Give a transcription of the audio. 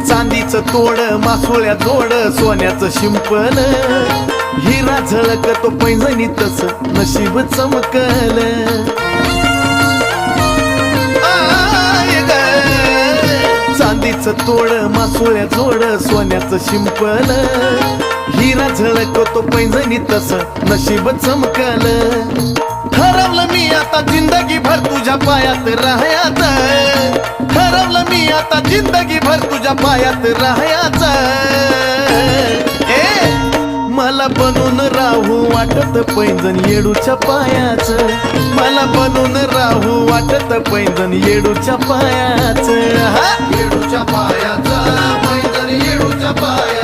चांदीचं तोड मासोळ्या जोड सोन्याचं शिंपण हिरा झळकतो पैंजणी तस नशीब चमकल चांदीचं तोड मासोळ्या जोड सोन्याचं शिंपण हिरा झळकतो पैंजणी तस नशीब चमकल ठरवलं मी आता जिंदगी भर तुझ्या पायात राहायचं ठरवलं मी आता जिंदगी भर तुझ्या पायात राहायचं मला बनून राहू वाटत पैंजण येडूच्या पायाचं मला बनून राहू वाटत पैंजण येडूच्या पायाचं येडूच्या पायाचं पैंजण येडूच्या पायाचं